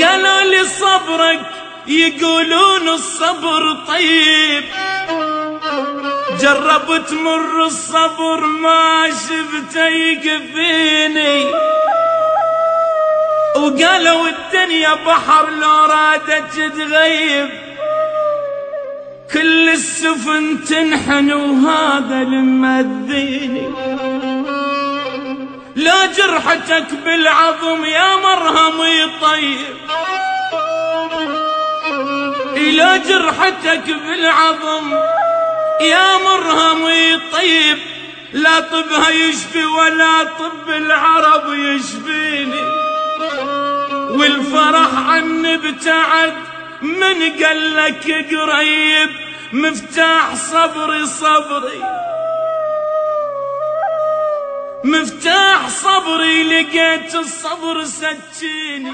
وقالوا لي صبرك يقولون الصبر طيب، جربت مر الصبر ما شفته يكفيني، وقالوا الدنيا بحر لو رادت تغيب كل السفن تنحن وهذا المذيني. لا جرحتك بالعظم يا مرهم يطيب، لا جرحتك بالعظم يا مرهم يطيب، لا طبها يشفي ولا طب العرب يشفيني، والفرح عني ابتعد من قالك قريب، مفتاح صبري صبري مفتاح صبري لقيت الصبر سكيني.